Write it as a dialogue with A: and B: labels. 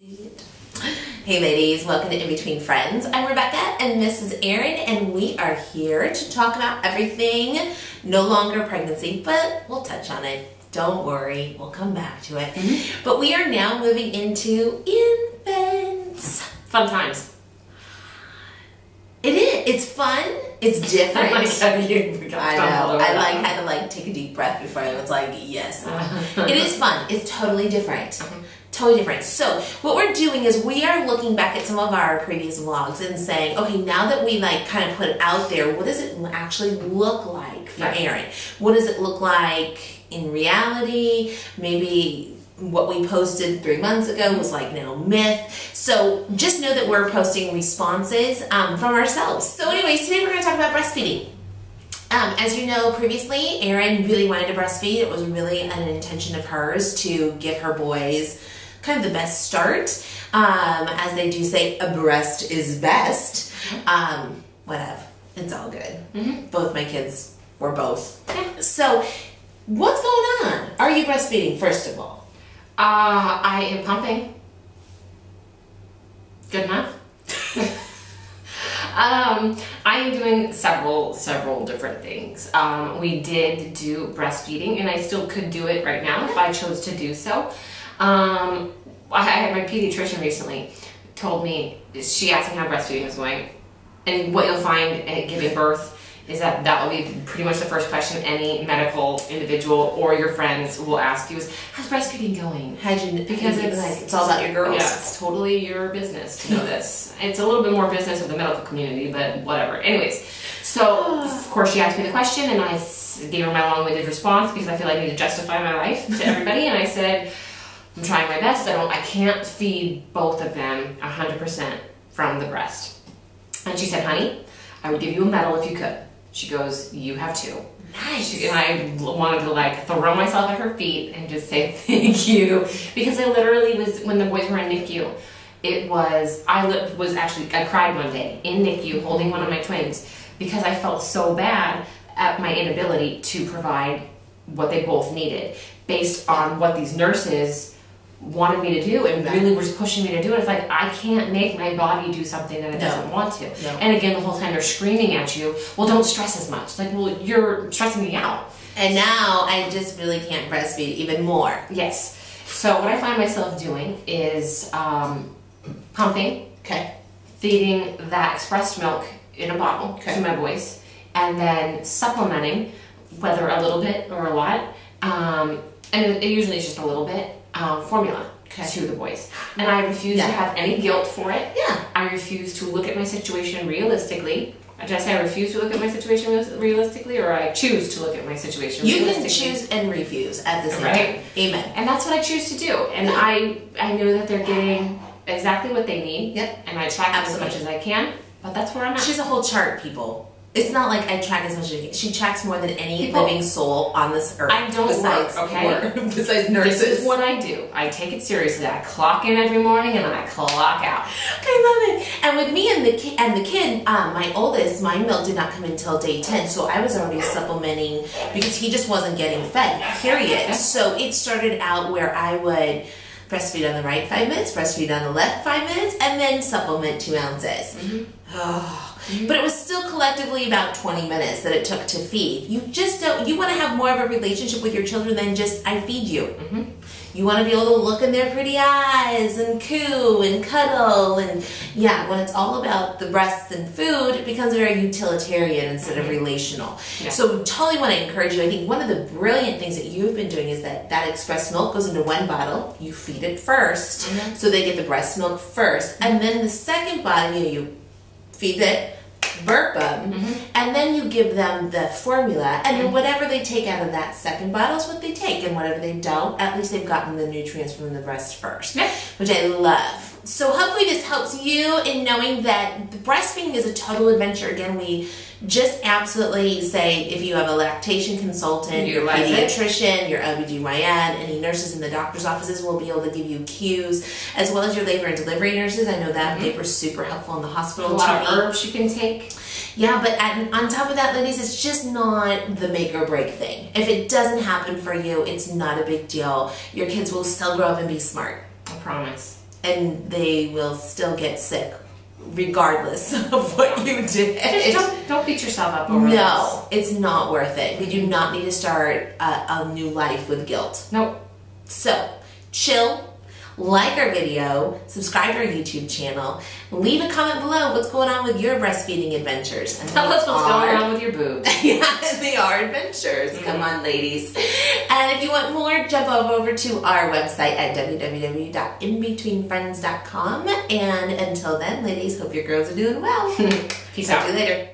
A: Hey ladies, welcome to In Between Friends. I'm Rebecca and this is Erin, and we are here to talk about everything no longer pregnancy, but we'll touch on it. Don't worry, we'll come back to it. But we are now moving into infants.
B: Fun times.
A: It is. It's fun. It's different.
B: I know.
A: I had to take a deep breath before I was like, yes. It is fun. It's totally different. Totally different. So what we're doing is we are looking back at some of our previous vlogs and saying, okay, now that we kind of put it out there, what does it actually look like for Erin? What does it look like in reality? Maybe what we posted 3 months ago was like now myth. So just know that we're posting responses from ourselves. So anyways, today we're going to talk about breastfeeding. As you know, previously, Erin really wanted to breastfeed. It was really an intention of hers to give her boys kind of the best start. As they do say, a breast is best. Whatever. It's all good. Both my kids were both. So what's going on? Are you breastfeeding, first of all?
B: I am pumping. Good enough. I am doing several different things. We did do breastfeeding, and I still could do it right now if I chose to do so. I had my pediatrician recently told me, she asked me how breastfeeding was going, and what you'll find at giving birth is that will be pretty much the first question any medical individual or your friends will ask you is, how's breastfeeding going?
A: Because it's all about your girls.
B: Yeah, it's totally your business to know this. It's a little bit more business of the medical community, but whatever. Anyways, so of course she asked me the question, and I gave her my long-winded response because I feel like I need to justify my life to everybody, and I said, I'm trying my best. I can't feed both of them 100% from the breast. And she said, honey, I would give you a medal if you could. She goes, you have two.
A: Nice.
B: And I wanted to throw myself at her feet and just say thank you, because I literally was, when the boys were in NICU, I cried one day in NICU holding one of my twins because I felt so bad at my inability to provide what they both needed based on what these nurses wanted me to do and really was pushing me to do it. It's like, I can't make my body do something that it doesn't want to. And again, the whole time they're screaming at you, well, don't stress as much. Like, well, you're stressing me out.
A: And now I just really can't breastfeed even more.
B: Yes. So what I find myself doing is pumping, feeding that expressed milk in a bottle to my boys, and then supplementing, whether a little bit or a lot, and it usually is just a little bit, formula to the boys. And I refuse to have any guilt for it. I refuse to look at my situation realistically. Did I say I refuse to look at my situation realistically, or I choose to look at my situation realistically?
A: You can choose and refuse at the same time. Amen.
B: And that's what I choose to do. And I know that they're getting exactly what they need. And I track as much as I can. But that's where I'm at.
A: She's a whole chart, people. It's not like I track as much as I can. She tracks more than any living soul on this earth.
B: I don't besides nurses. This is what I do. I take it seriously. I clock in every morning and I clock out.
A: I love it. And with me and the kid, my oldest, my milk did not come until day 10, so I was already supplementing because he just wasn't getting fed, period. So it started out where I would breastfeed on the right 5 minutes, breastfeed on the left 5 minutes, and then supplement 2 ounces. But it was still collectively about 20 minutes that it took to feed. You just don't, you want to have more of a relationship with your children than just, I feed you. You want to be able to look in their pretty eyes and coo and cuddle. And when it's all about the breasts and food, it becomes very utilitarian instead of relational. So totally want to encourage you. I think one of the brilliant things that you've been doing is that express milk goes into one bottle. You feed it first, so they get the breast milk first. And then the second bottle, you feed it, burp them, and then you give them the formula, and then whatever they take out of that second bottle is what they take, and whatever they don't, at least they've gotten the nutrients from the breast first, which I love. So hopefully this helps you in knowing that breastfeeding is a total adventure. Again, we just absolutely say if you have a lactation consultant, your pediatrician, your OBGYN, any nurses in the doctor's offices will be able to give you cues, as well as your labor and delivery nurses. I know that they were super helpful in the hospital.
B: A lot of herbs you can take.
A: Yeah, but on top of that, ladies, it's just not the make or break thing. If it doesn't happen for you, it's not a big deal. Your kids will still grow up and be smart.
B: I promise.
A: and they will still get sick regardless of what you did.
B: Just don't beat yourself up over this.
A: No, it's not worth it. We do not need to start a new life with guilt.
B: Nope.
A: So, chill. Like our video, subscribe to our YouTube channel, leave a comment below what's going on with your breastfeeding adventures. And
B: tell us what's going on with your boobs.
A: Yeah, they are adventures. Come on, ladies. And if you want more, jump over to our website at www.inbetweenfriends.com. And until then, ladies, hope your girls are doing well.
B: Peace out.
A: See you later.